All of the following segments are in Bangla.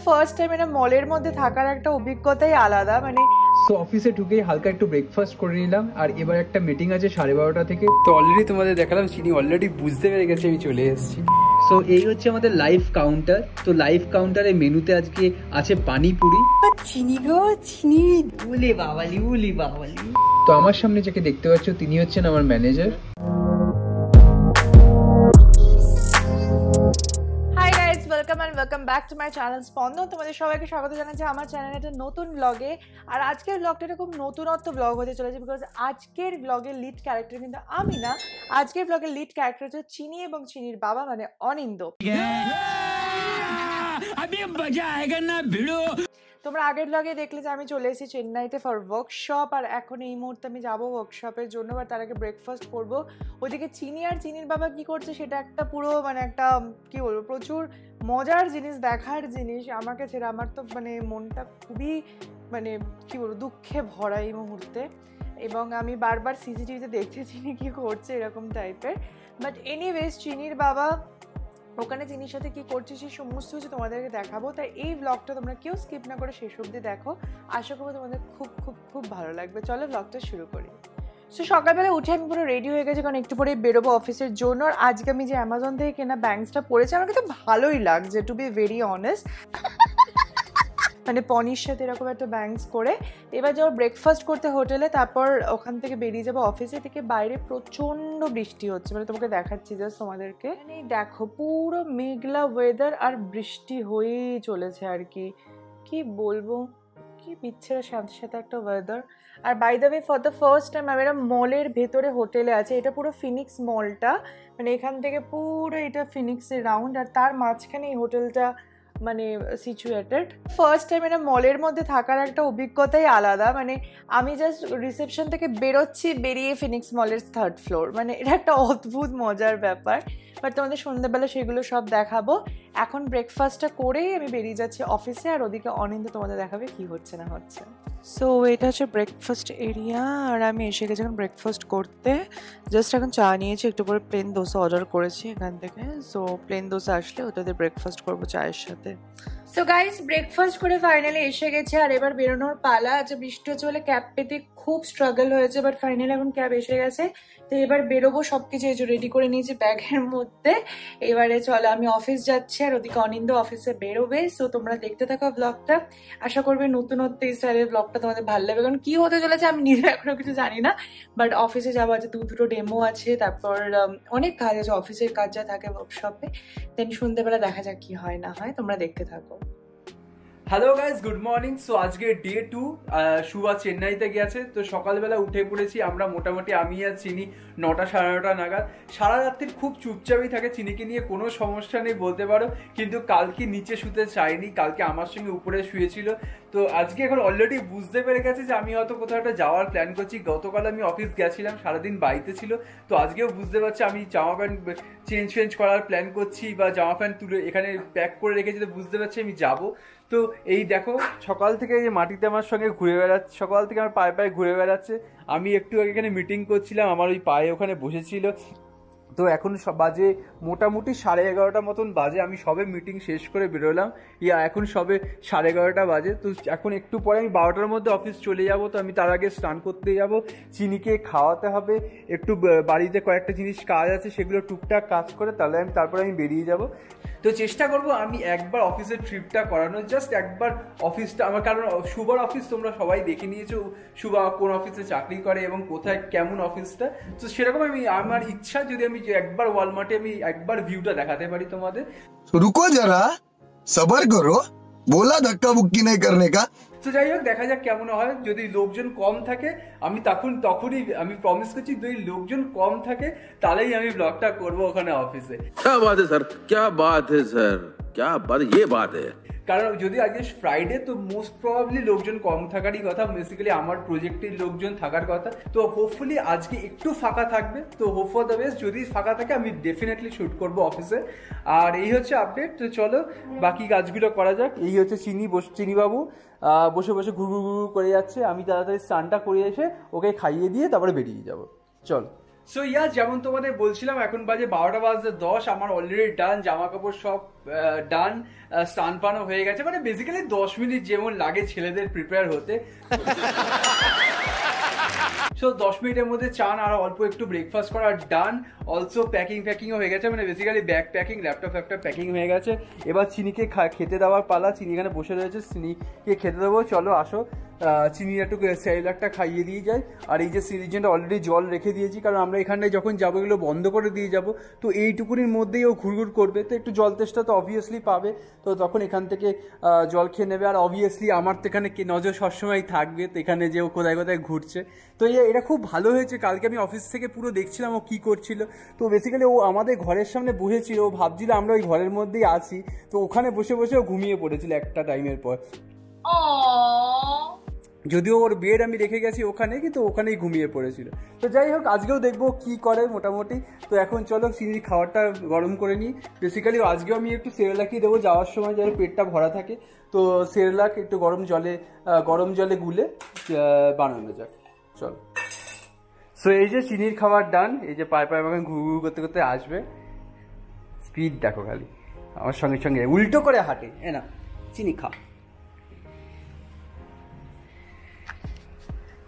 ফার্স্ট টাইম এটা মলের মধ্যে থাকার একটা অভিজ্ঞতাই আলাদা। মানে সো অফিসে ঢুকেই হালকা একটু ব্রেকফাস্ট করে নিলাম, আর এবার একটা মিটিং আছে 12:30 থেকে। তো অলরেডি তোমাদের দেখালাম, চিনি অলরেডি বুঝতে পেরে গেছে আমি চলে এসেছি। সো এই হচ্ছে আমাদের লাইভ কাউন্টার। তো লাইভ কাউন্টারের মেনুতে আজকে আছে পানিপুরি। চিনি গো চিনি, উলি বাবালি উলি বাবালি। তো আমার সামনে যাকে দেখতে পাচ্ছ তিনি হচ্ছেন আমার manager. Welcome back to my channel স্পন্দন। তোমাদের সবাইকে স্বাগত জানাচ্ছি আমার চ্যানেলে একটা নতুন ব্লগে। আর আজকের ব্লগটা খুব নতুনত্ব ব্লগ হতে চলেছে, বিকজ আজকের ব্লগের লিড ক্যারেক্টার কিন্তু আমি না, আজকের ব্লগের লিড ক্যারেক্টার হচ্ছে চিনি এবং চিনির বাবা মানে অনিন্দ। তোমরা আগের ব্লগে দেখলে যে আমি চলে এসেছি চেন্নাইতে ফর ওয়ার্কশপ, আর এখন এই মুহূর্তে আমি যাবো ওয়ার্কশপের জন্য, বা তার আগে ব্রেকফাস্ট করবো। ওইদিকে চিনি আর চিনির বাবা কি করছে সেটা একটা পুরো মানে একটা কি বলবো, প্রচুর মজার জিনিস, দেখার জিনিস। আমাকে ছেড়ে আমার তো মানে মনটা খুবই মানে কি বলবো দুঃখে ভরা এই মুহূর্তে, এবং আমি বারবার সিসিটিভিতে দেখতে চিনি কি করছে এরকম টাইপের। বাট এনিওয়েজ চিনির বাবা ওখানে চিনির সাথে কি করছে সেই সমস্ত কিছু তোমাদেরকে দেখাবো, তাই এই ব্লগটা তোমরা কেউ স্কিপ না করে শেষ অবধি দেখো। আশা করবো তোমাদের খুব খুব খুব ভালো লাগবে। চলো ব্লগটা শুরু করি। সো সকালবেলা উঠে আমি পুরো রেডি হয়ে গেছি, কারণ একটু পরেই বেরোবো অফিসের জন্য। আর আজকে আমি যে অ্যামাজন থেকে কেনা ব্যাংকসটা পরেছি আমার কিন্তু ভালোই লাগছে, টু বি ভেরি অনেস্ট। মানে পনির সাথে এরকম একটা ব্যাংকস করে এবার যাবো ব্রেকফাস্ট করতে হোটেলে, তারপর ওখান থেকে বেরিয়ে যাবো অফিসে। থেকে বাইরে প্রচণ্ড বৃষ্টি হচ্ছে, মানে তোমাকে দেখাচ্ছি জাস্ট তোমাদেরকে। মানে দেখো পুরো মেঘলা ওয়েদার আর বৃষ্টি হয়েই চলেছে আর কি, কি বলবো, কি বিচ্ছেরা সাথে সাথে একটা ওয়েদার। আর by the way for the first time আমি একটা মলের ভেতরে হোটেলে আছে। এটা পুরো ফিনিক্স মলটা, মানে এখান থেকে পুরো এটা ফিনিক্সের রাউন্ড, আর তার মাঝখানে এই হোটেলটা মানে সিচুয়েটেড। ফার্স্ট টাইম এটা মলের মধ্যে থাকার একটা অভিজ্ঞতাই আলাদা। মানে আমি জাস্ট রিসেপশন থেকে বেরোচ্ছি, বেরিয়ে ফিনিক্স মলের 3rd ফ্লোর, মানে এটা একটা অদ্ভুত মজার ব্যাপার। বাট তোমাদের সন্ধ্যাবেলা সেগুলো সব দেখাবো। এখন ব্রেকফাস্টটা করেই আমি বেরিয়ে যাচ্ছি অফিসে, আর ওদিকে অনিন্দ তোমাদের দেখাবে কি হচ্ছে না হচ্ছে। সো এটা হচ্ছে ব্রেকফাস্ট এরিয়া, আর আমি এসে গেছি এখন ব্রেকফাস্ট করতে। জাস্ট এখন চা নিয়েছি, একটু পরে প্লেন দোসা অর্ডার করেছি এখান থেকে। সো প্লেন দোসা আসলে ওটাতে ব্রেকফাস্ট করবো চায়ের সাথে। সো গাইস ব্রেকফাস্ট করে ফাইনালি এসে গেছে, আর এবার বেরোনোর পালা। আচ্ছা বৃষ্টি হচ্ছে বলে ক্যাব পেতে খুব স্ট্রাগল হয়েছে, বাট ফাইনালি এখন ক্যাব এসে গেছে। তো এবার বেরোবো, সবকিছু রেডি করে নিয়েছি ব্যাগের মধ্যে। এবারে চলো আমি অফিস যাচ্ছি, আর ওদিকে অনিন্দ অফিসে বেরোবে। সো তোমরা দেখতে থাকো ব্লগটা। আশা করবে নতুনত্ব এই স্টাইলের ব্লগটা তোমাদের ভালো লাগবে, কারণ কি হতে চলেছে আমি নিজে এখনো কিছু জানি না। বাট অফিসে যাবো, আছে দুটো ডেমো আছে, তারপর অনেক কাজ আছে, অফিসের কাজ যা থাকে ওয়ার্কশপে। দেন সন্ধ্যেবেলা দেখা যাক কি হয় না হয়, তোমরা দেখতে থাকো। Hello guys, good morning. So আজকে ডে 2, শুভা চেন্নাইতে গেছে। তো সকালবেলা উঠে পড়েছি আমরা, মোটামুটি আমি আর চিনি 9টা 9:30 নাগাদ। সারা রাত্রির খুব চুপচাপই থাকে, চিনিকে নিয়ে কোনো সমস্যা নেই বলতে পারো। কিন্তু কালকে নিচে শুতে চাইনি, কালকে আমার সঙ্গে উপরে শুয়েছিল। তো আজকে এখন অলরেডি বুঝতে পেরে গেছে যে আমি হয়তো কোথাও একটা যাওয়ার প্ল্যান করছি। গতকাল আমি অফিস গেছিলাম, সারাদিন বাড়িতে ছিল। তো আজকেও বুঝতে পারছি আমি জামা প্যান্ট চেঞ্জ করার প্ল্যান করছি, বা জামা প্যান্ট তুলে এখানে প্যাক করে রেখেছি। তো বুঝতে পারছি আমি যাবো। তো এই দেখো সকাল থেকে এই যে মাটিতে আমার সঙ্গে ঘুরে বেড়াচ্ছে, সকাল থেকে আমার পায়ে পায়ে ঘুরে বেড়াচ্ছে। আমি একটু আগে এখানে মিটিং করছিলাম, আমার ওই পায়ে ওখানে বসেছিল। তো এখন বাজে মোটামুটি 11:30 মতন বাজে। আমি সবে মিটিং শেষ করে বেরোলাম, এখন সবে 11:30 বাজে। তো এখন একটু পরে আমি 12টার মধ্যে অফিস চলে যাব। তো আমি তার আগে স্নান করতে যাব, চিনিকে খাওয়াতে হবে, একটু বাড়িতে কয়েকটা জিনিস কাজ আছে সেগুলো টুকটাক কাজ করে তারপরে আমি বেরিয়ে যাব। তো চেষ্টা করব আমি একবার অফিসের ট্রিপটা করানোর, জাস্ট একবার অফিসটা আমার, কারণ শুভার অফিস তোমরা সবাই দেখে নিয়েছো, শুভা কোন অফিসে চাকরি করে এবং কোথায় কেমন অফিসটা। তো সেরকম আমার ইচ্ছা যদি আমি একবার ওয়ালমার্টে আমি একবার ভিউটা দেখাতে পারি তোমাদের। রুকো যারা, সবার করো, বলা ধাক্কা বুক্কি নাই করনে কা। তো যাই হোক দেখা যাক কেমন হয়। যদি লোকজন কম থাকে আমি তখনই আমি প্রমিস করছি, যদি লোকজন কম থাকে তাহলেই আমি ব্লগটা করবো ওখানে অফিসে। क्या बात है सर, क्या बात है सर, क्या बात, ये बात है। কারণ যদি আজকে ফ্রাইডে, তো মোস্ট প্রবাবলি লোকজন কম থাকারই কথা, বেসিক্যালি আমার প্রজেক্টের লোকজন থাকার কথা। তো হোপফুলি আজকে একটু ফাঁকা থাকবে। তো হোপ ফর দ্য বেস্ট, যদি ফাঁকা থাকে আমি ডেফিনেটলি শ্যুট করবো অফিসে। আর এই হচ্ছে আপডেট। তো চলো বাকি কাজগুলো করা যাক। এই হচ্ছে চিনিবাবু বসে বসে ঘুরু করে যাচ্ছে। আমি তাড়াতাড়ি স্নানটা করে এসে ওকে খাইয়ে দিয়ে তারপরে বেরিয়ে যাব। চল। সো ইয়া যেমন তোমাদের বলছিলাম এখন বাজে 12:10 আমার অলরেডি ডান, জামা কাপড় সব ডান, স্নান পানও হয়ে গেছে, মানে বেসিক্যালি 10 মিনিট যেমন লাগে ছেলেদের প্রিপেয়ার হতে। সো 10 মিনিটের মধ্যে চান আর অল্প একটু ব্রেকফাস্ট করা ডান। অলসো প্যাকিংও হয়ে গেছে, মানে basically bag packing, laptop packing হয়ে গেছে। এবার চিনিকে খেতে দেওয়ার পালা। চিনি এখানে বসে রয়েছে, চিনিকে খেতে দেবো। চলো আসো, চিনি একটু সেরেলাকটা খাইয়ে দিয়ে যায়। আর এই যে সিরিজেনটা অলরেডি জল রেখে দিয়েছি, কারণ আমরা এখানটায় যখন যাবো এগুলো বন্ধ করে দিয়ে যাব, তো এইটুকুনির মধ্যেই ও ঘুরঘুর করবে, তো একটু জল তেষ্টা তো অবভিয়াসলি পাবে, তো তখন এখান থেকে জল খেয়ে নেবে। আর অবভিয়াসলি আমার তো এখানে নজর সবসময় থাকবে, তো এখানে যে ও কোথায় কোথায় ঘুরছে। তো এটা খুব ভালো হয়েছে, কালকে আমি অফিস থেকে পুরো দেখছিলাম ও কী করছিল। তো বেসিক্যালি ও আমাদের ঘরের সামনে বসেছিল, ও ভাবছিল আমরা ওই ঘরের মধ্যেই আছি, তো ওখানে বসে বসে ও ঘুমিয়ে পড়েছিল একটা টাইমের পর। যদিও ওর বেড আমি রেখে গেছি ওখানে, কিন্তু ওখানেই ঘুমিয়ে পড়েছিল। তো যাই হোক, আজকেও দেখবো কি করে মোটামুটি। তো এখন চলো চিনির খাবারটা গরম করে নিই। বেসিক্যালি আজকেও আমি একটু সেরেলাকই দেবো যাওয়ার সময়, যাতে পেটটা ভরা থাকে। তো সেরেলাক একটু গরম জলে গুলে বানানো যাক, চলো। সো এই যে চিনির খাবার ডান, এই যে পায়ে পায়ে আমাকে ঘুরঘুর করতে করতে আসবে। স্পিড দেখো খালি, আমার সঙ্গে সঙ্গে উল্টো করে হাঁটে। না, চিনি খা।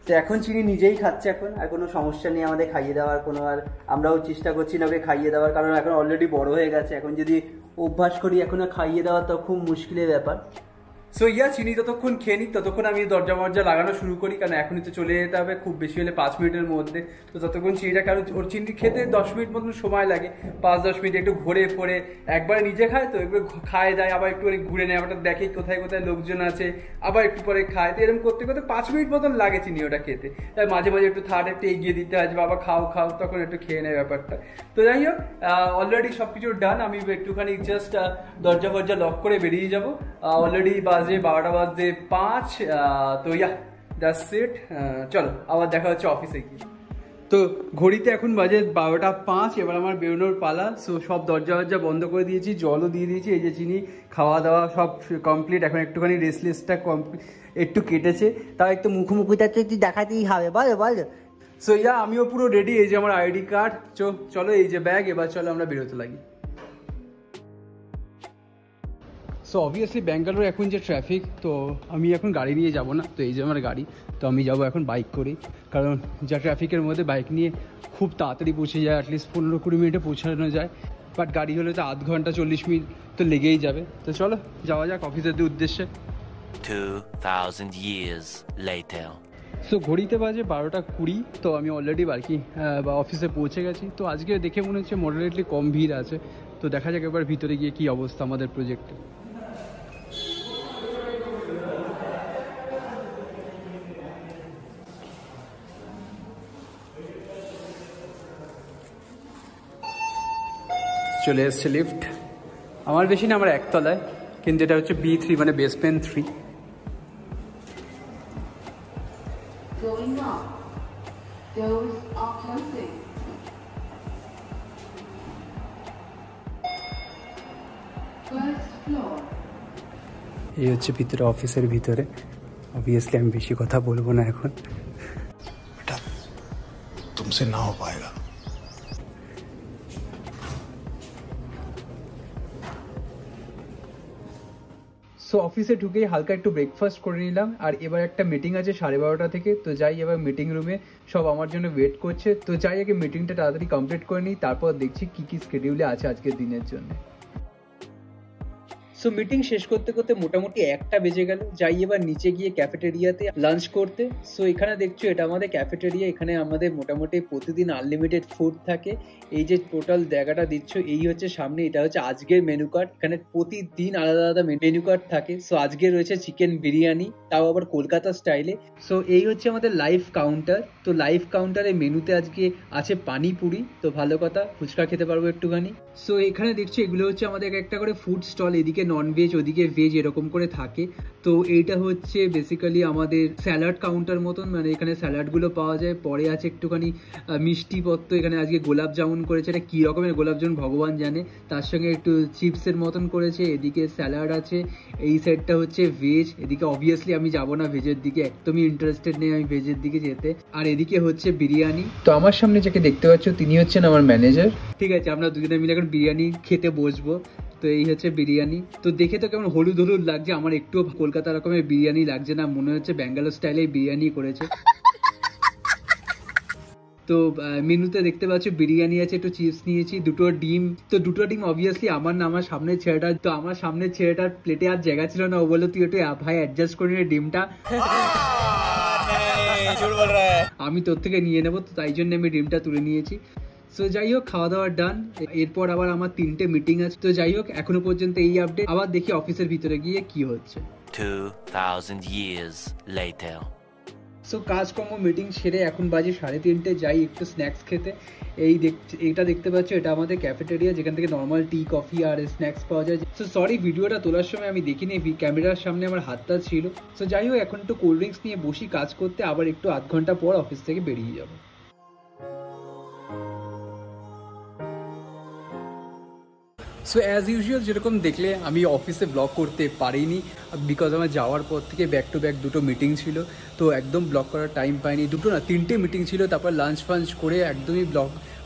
তো এখন চিনি নিজেই খাচ্ছে, এখন আর কোনো সমস্যা নেই আমাদের খাইয়ে দেওয়ার কোনো, আর আমরাও চেষ্টা করছি না ওকে খাইয়ে দেওয়ার, কারণ এখন অলরেডি বড় হয়ে গেছে। এখন যদি অভ্যাস করি এখন আর খাইয়ে দেওয়া তো খুব মুশকিলের ব্যাপার। সো ইয়া চিনি ততক্ষণ খেয়ে নিক, ততক্ষণ আমি দরজা লাগানো শুরু করি, কারণ এখনই তো চলে যেতে হবে, খুব বেশি হলে 5 মিনিটের মধ্যে। তো ততক্ষণ চিনিটা, কারণ ওর চিনি খেতে 10 মিনিট মতন সময় লাগে, 5-10 মিনিট একটু ঘুরে ফোরে, একবার নিজে খায়, তো একটু খায় দেয়, আবার একটু ঘুরে নেয়, আবার দেখে কোথায় কোথায় লোকজন আছে, আবার একটু পরে খায়। তো এরকম করতে করতে 5 মিনিট মতন লাগে চিনি ওটা খেতে। তাই মাঝে মাঝে একটু থার্ড একটু এগিয়ে দিতে হয়, বাবা খাও, তখন একটু খেয়ে নেয় ব্যাপারটা। তো যাই হোক, অলরেডি সব কিছু ডান। আমি একটুখানি জাস্ট দরজা লক করে বেরিয়ে যাবো। অলরেডি বাজে 12:05। তো ইয়া দ্যাটস ইট। চলো আবার দেখা হচ্ছে অফিসে গিয়ে। তো ঘড়িতে এখন বাজে 12:05, এবার আমার বেরোনোর পালা। সো সব দরজা বন্ধ করে দিয়েছি, জলও দিয়ে দিয়েছি। এই যে চিনি খাওয়া দাওয়া সব কমপ্লিট, এখন একটুখানি রেস্টলেসটা একটু কেটেছে, তাও একটু মুখোমুখিটা তো একটু দেখাতেই হবে, বল। সো ইয়া আমিও পুরো রেডি। এই যে আমার আইডি কার্ড, চলো এই যে ব্যাগ, এবার চলো আমরা বেরোতে লাগি। সো অবভিয়াসলি ব্যাঙ্গালোর এখন যে ট্রাফিক, তো আমি এখন গাড়ি নিয়ে যাব না, তো এই যে আমার গাড়ি, তো আমি যাব এখন বাইক করেই, কারণ যা ট্রাফিকের মধ্যে বাইক নিয়ে খুব তাড়াতাড়ি পৌঁছে যায়, অ্যাটলিস্ট 15-20 মিনিটে পৌঁছানো যায়। বাট গাড়ি হলে তো আধ ঘন্টা 40 মিনিট তো লেগেই যাবে। তো চলো যাওয়া যাক অফিসের উদ্দেশ্যে। 2000 years later. সো ঘড়িতে বাজে 12:20, তো আমি অলরেডি অফিসে পৌঁছে গেছি। তো আজকে দেখে মনে হচ্ছে মডারেটলি কম ভিড় আছে, তো দেখা যাক এবার ভিতরে গিয়ে কী অবস্থা আমাদের প্রজেক্টে। চলে এসছে লিফট, আমার বেশি না, আমার একতলায়, কিন্তু এটা হচ্ছে B3, মানে basement 3। Going up. Doors are closing. First floor. এই হচ্ছে ভিতরে, অফিসের ভিতরে। অবভিয়াসলি আমি বেশি কথা বলবো না এখন। बेटा तुमसे ना हो पाएगा। সো অফিসে ঢুকেই হালকা একটু ব্রেকফাস্ট করে নিলাম, আর এবার একটা মিটিং আছে 12:30 থেকে। তো যাই এবার মিটিং রুমে, সব আমার জন্য ওয়েট করছে। তো যাই আগে মিটিংটা তাড়াতাড়ি কমপ্লিট করে নিই, তারপর দেখছি কি স্কেডিউলে আছে আজকের দিনের জন্য। সো মিটিং শেষ করতে করতে মোটামুটি 1টা বেজে গেল। যাই এবার নিচে গিয়ে ক্যাফেটেরিয়াতে লাঞ্চ করতে। সো এখানে দেখছো এটা আমাদের ক্যাফেটেরিয়া, এখানে আমাদের মোটামুটি প্রতিদিন আনলিমিটেড ফুড থাকে। এই যে টোটাল জায়গাটা দিচ্ছ, এই হচ্ছে সামনে, এটা হচ্ছে আজকের মেনু কার্ড। এখানে প্রতিদিন আলাদা আলাদা মেনু কার্ড থাকে। সো আজকে রয়েছে চিকেন বিরিয়ানি, তাও আবার কলকাতা স্টাইলে। সো এই হচ্ছে আমাদের লাইভ কাউন্টার। তো লাইভ কাউন্টারে মেনুতে আজকে আছে পানিপুরি, তো ভালো কথা, ফুচকা খেতে পারবো একটুখানি। সো এখানে দেখছো এগুলো হচ্ছে আমাদের একটা করে ফুড স্টল। এদিকে ননভেজ, ওদিকে ভেজ, এরকম করে থাকে। তো এইটা হচ্ছে বেসিক্যালি আমাদের স্যালাড কাউন্টার মতন, মানে এখানে স্যালাডগুলো পাওয়া যায়। পরে আছে একটুখানি মিষ্টিপত্র, এখানে আজকে গোলাপ জামুন করেছে, এটা কী রকমের গোলাপ জামুন ভগবান জানে, তার সঙ্গে একটু চিপসের মতন করেছে। এদিকে স্যালাড আছে, এই সাইডটা হচ্ছে ভেজ। এদিকে অবভিয়াসলি আমি যাব না ভেজের দিকে, একদমই ইন্টারেস্টেড নেই আমি ভেজের দিকে যেতে। আর এদিকে হচ্ছে বিরিয়ানি। তো আমার সামনে যাকে দেখতে পাচ্ছ তিনি হচ্ছেন আমার ম্যানেজার। ঠিক আছে, আমরা দুজনে মিলে এখন বিরিয়ানি খেতে বসবো। তো এই হচ্ছে বিরিয়ানি। তো দেখে তো কেমন হলুদ হলুদ লাগছে, আমার একটু কলকাতা রকমের বিরিয়ানি লাগছে না, মনে হচ্ছে ব্যাঙ্গালোর স্টাইলে বিরিয়ানি করেছে। তো মেনুতে দেখতে পাচ্ছ বিরিয়ানি আছে, একটু চিপস নিয়েছি, দুটো ডিম। তো দুটো ডিম অবভিয়াসলি আমার না, আমার সামনের ছেলেটা। তো আমার সামনের ছেলেটার প্লেটে আর জায়গা ছিল না, ও বললো তুই একটু ভাই অ্যাডজাস্ট করে নিয়ে ডিমটা, আমি তোর থেকে নিয়ে নেবো। তো তাই জন্য আমি ডিমটা তুলে নিয়েছি। সো যাই হোক, খাওয়া দাওয়া ডান। এরপর আবার আমার 3টে মিটিং আছে। তো যাই হোক, এখনো পর্যন্ত এই আপডেট। আবার দেখি অফিসের ভিতরে গিয়ে কি হচ্ছে। 2000 years later. সো কাজকর্ম মিটিং সেরে এখন বাজে 3:30, যাই একটু স্ন্যাক্স খেতে। এইটা দেখতে পাচ্ছ, এটা আমাদের ক্যাফেটেরিয়া, যেখান থেকে নর্মাল টি, কফি আর স্ন্যাক্স পাওয়া যায়। সো সরি, ভিডিওটা তোলার সময় আমি দেখিনি, ক্যামেরার সামনে আমার হাতটা ছিল। সো যাই হোক, এখন একটু কোল্ড ড্রিঙ্কস নিয়ে বসি কাজ করতে, আবার একটু আধ ঘন্টা পর অফিস থেকে বেরিয়ে যাবো। সো অ্যাজ ইউজুয়াল যেরকম দেখলে, আমি অফিসে ব্লগ করতে পারিনি, বিকজ আমার যাওয়ার পর থেকে ব্যাক টু ব্যাক 2টো মিটিং ছিল। তো একদম ব্লগ করার টাইম পাইনি, 2টো না 3টে মিটিং ছিল, তারপর লাঞ্চ ফাঞ্চ করে একদমই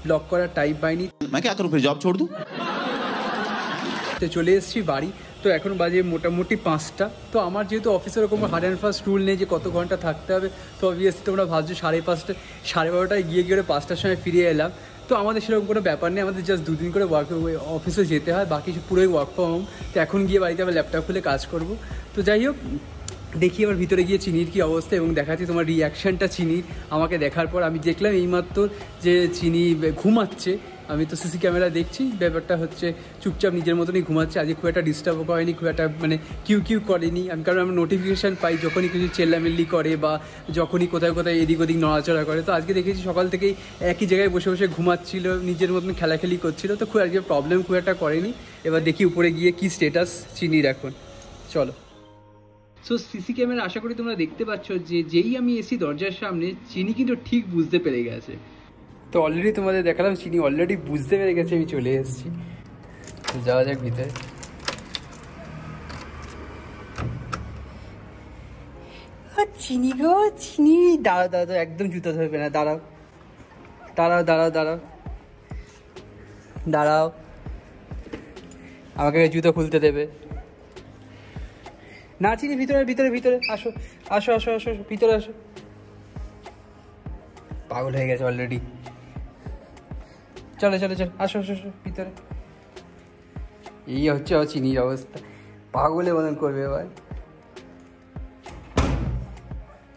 ব্লগ করার টাইম পাইনি। मैं क्या करूं फिर, जॉब छोड़ दूं? তো চলে এসেছি বাড়ি। তো এখন বাজে মোটামুটি 5টা। তো আমার যেহেতু অফিসের ওরকম হার্ড অ্যান্ড ফাস্ট রুল নেই যে কত ঘন্টা থাকতে হবে, তো অবভিয়াসলি তোমরা ভাবছো 5:30, 12:30 গিয়ে 5টার সময় ফিরে এলাম। তো আমাদের সেরকম কোনো ব্যাপার নেই, আমাদের জাস্ট 2 দিন করে অফিসে যেতে হয়, বাকি পুরোই ওয়ার্ক ফ্রম হোম। তো এখন গিয়ে বাড়িতে আবার ল্যাপটপ খুলে কাজ করব। তো যাই হোক, দেখি আবার ভিতরে গিয়ে চিনির কী অবস্থা, এবং দেখাচ্ছি তোমার রিয়াকশানটা চিনির আমাকে দেখার পর। আমি দেখলাম এইমাত্র যে চিনি ঘুমাচ্ছে, আমি তো সিসি ক্যামেরা দেখছি, ব্যাপারটা হচ্ছে চুপচাপ নিজের মতনই ঘুমাচ্ছে। আজকে খুব একটা ডিস্টার্বও করেনি, খুব একটা মানে কিউ করেনি। আমি কারণ আমরা নোটিফিকেশান পাই যখনই কিছু চেল্লামিল্লি করে বা যখনই কোথায় কোথায় এদিক ওদিক নড়াচড়া করে। তো আজকে দেখেছি সকাল থেকেই একই জায়গায় বসে বসে ঘুমাচ্ছিল, নিজের মতন খেলাখেলি করছিল। তো খুব আজকে প্রবলেম খুব একটা করেনি। এবার দেখি উপরে গিয়ে কি স্টেটাস চিনির এখন, চলো। সো সিসি ক্যামেরা আশা করি তোমরা দেখতে পাচ্ছ যে যেই আমি এসি দরজার সামনে, চিনি কিন্তু ঠিক বুঝতে পেরে গেছে। তো অলরেডি তোমাদের দেখালাম, চিনি অলরেডি বুঝতে পেরে গেছে আমি চলে এসেছি। যাওয়া যাক ভিতরে। চিনি গো চিনি, দাঁড়াও একদম জুতো ধরবে না, দাঁড়াও, আমাকে জুতো খুলতে দেবে না। চিনি ভিতরে আসো, ভিতরে আসো। পাগল হয়ে গেছে অলরেডি। চলো আসো ভিতরে। এই হচ্ছে চিনির অবস্থা, পাগলে মতন করবে এবার।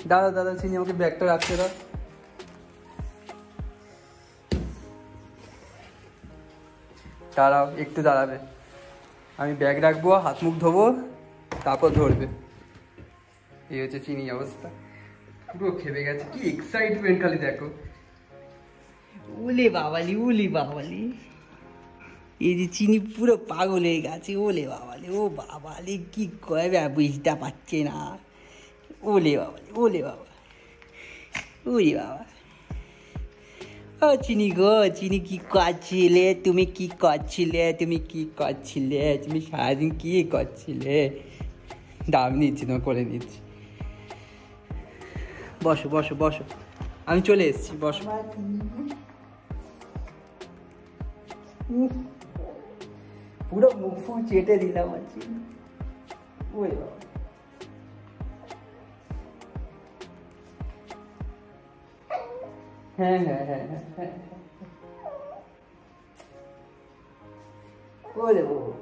দাঁড়াও চিনি, আমাকে ব্যাগটা রাখতে দাও। দাঁড়াও, একটু দাঁড়াবে, আমি ব্যাগ রাখবো, হাত মুখ ধোবো, তারপর ধরবে। এই হচ্ছে চিনি অবস্থা, পুরো খেপে গেছে। কি এক্সাইটমেন্ট খালি দেখো। ওলে বাবালি, এই যে চিনি পুরো পাগল হয়ে গেছে। ওলে বাবালি, ও বাবালি, কি করবে বুঝতে পারছে না। ওলে বাবা, ও চিনি গো চিনি, কি করছিলে তুমি? তুমি সারাদিন কি করছিলে? দাম নিচ্ছি, তোমার করে নিচ্ছি। বসো, আমি চলে এসেছি, বসো। পুরো মুখ ফুল চেটে দিলাম আছি। ওই বাবা, হ্যাঁ। ওরে বাবা,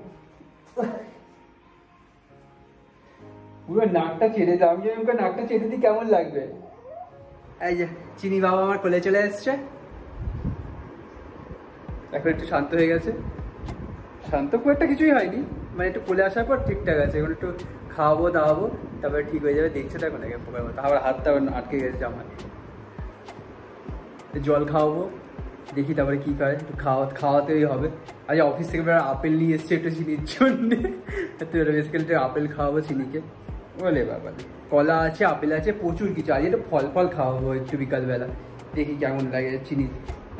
পুরো নাকটা চেটে দাও। আমি যদি নাকটা চেটে দিই কেমন লাগবে? এই যে চিনি বাবা আমার কোলে চলে এসছে, এখন একটু শান্ত হয়ে গেছে। শান্ত খুব একটা কিছুই হয়নি, মানে একটু কোলে আসার পর ঠিকঠাক আছে। এখন একটু খাওয়াবো দাওয়াবো, তারপরে ঠিক হয়ে যাবে। দেখছে তো এখন পোকার মতো, আবার হাতটা আটকে গেছে জামায়। জল খাওয়াবো, দেখি তারপরে কী করে। একটু খাওয়াতেই হবে। আজ অফিস থেকে আপেল নিয়ে এসছে একটু চিনির জন্যে, তো বেসিক্যালি তো আপেল খাওয়াবো চিনিকে। বলে বাবা, কলা আছে, আপেল আছে, প্রচুর কিছু আজ একটু ফল খাওয়াবো একটু বিকালবেলা, দেখি কেমন লাগে চিনি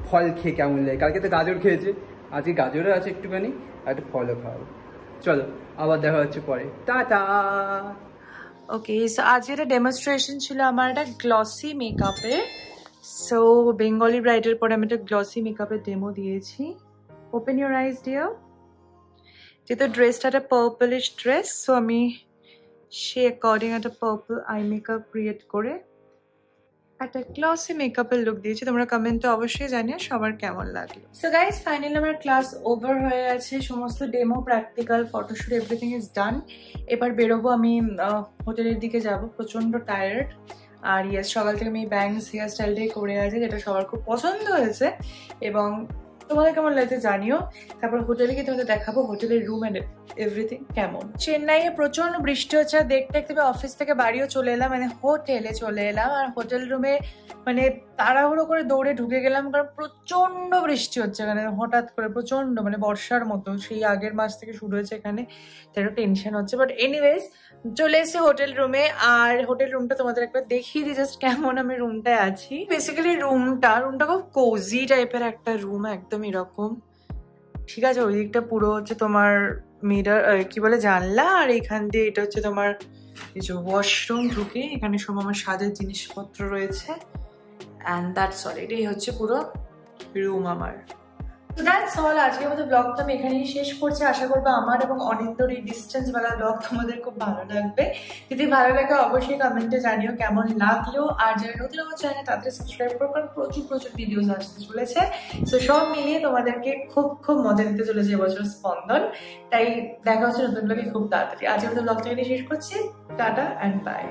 ফল খেয়ে কেমন লাগে। কালকে তো গাজর খেয়েছে, আজকে গাজরও আছে একটুখানি, আর একটু ফলও খাওয়াবো। চলো আবার দেখা হচ্ছে পরে, টাটা। ওকে, সো আজকে একটা ডেমনস্ট্রেশন ছিল আমার একটা গ্লসি মেকআপের। সো বেঙ্গলি ব্রাইডের পরে আমি একটা গ্লসি মেকআপের ডেমো দিয়েছি। Open your eyes dear. যেহেতু ড্রেসটা একটা পার্পলিশ ড্রেস, সো আমি সে অ্যাকর্ডিং একটা পার্পল আই মেকআপ ক্রিয়েট করে একটা গ্লসি মেকআপের লুক দিয়েছি। তোমরা কমেন্টে অবশ্যই জানিও সবার কেমন লাগলো। সো গাইজ, ফাইনালি আমার ক্লাস ওভার হয়ে গেছে, সমস্ত demo, practical, photoshoot everything is done. এবার বেরোবো, আমি হোটেলের দিকে যাব, প্রচন্ড টায়ার্ড। আর ইয়েস, সকাল থেকে আমি ব্যাংকস হেয়ার স্টাইলটাই করে আছি, যেটা সবার খুব পছন্দ হয়েছে এবং তোমাদের কেমন লাগছে জানিও। তারপর হোটেলে গিয়ে তোমাদের দেখাবো হোটেলের রুম এন্ড এভরিথিং কেমন। চেন্নাইয়ে প্রচন্ড বৃষ্টি হচ্ছে, আর দেখতে দেখতে অফিস থেকে বাড়িও চলে এলাম, মানে হোটেলে চলে এলাম। আর হোটেল রুমে মানে তাড়াহুড়ো করে দৌড়ে ঢুকে গেলাম, কারণ প্রচন্ড বৃষ্টি হচ্ছে এখানে, হঠাৎ করে প্রচন্ড, মানে বর্ষার মতো, সেই আগের মাস থেকে শুরু হয়েছে এখানে, তাই একটু টেনশন হচ্ছে। বাট এনিওয়েজ চলে এসেছি হোটেল রুমে, আর হোটেল রুমটা তোমাদের একবার দেখিয়ে দিই জাস্ট কেমন আমি রুমটায় আছি। বেসিক্যালি রুমটা খুব কোজি টাইপের একটা রুম, একদম এরকম, ঠিক আছে। ওই দিকটা পুরো হচ্ছে তোমার মিরর, কি বলে, জানলা, আর এখান দিয়ে এটা হচ্ছে তোমার এই যে ওয়াশরুম। ঢুকে এখানে সব আমার সাজের জিনিসপত্র রয়েছে, অ্যান্ড দ্যাটস অল। এটাই হচ্ছে পুরো রুম আমার। তো দ্যাটস অল, আজকের মতো ব্লগটা আমি এখানেই শেষ করছি। আশা করবো আমার এবং অনিন্দর এই ডিস্টেন্সওয়ালা ব্লগ তোমাদের খুব ভালো লাগবে। যদি ভালো লাগে অবশ্যই কমেন্টে জানিও কেমন লাগলো। আর যারা নতুন আমার চ্যানেল তাদের সাবস্ক্রাইব করো, কারণ প্রচুর ভিডিওস আসতে চলেছে। তো সব মিলিয়ে তোমাদেরকে খুব মজা দিতে চলেছে এবছর স্পন্দন। তাই দেখা হচ্ছে নতুন ব্লগে খুব তাড়াতাড়ি। আজকের মতো ব্লগটা এখানেই শেষ করছি। Tata and by.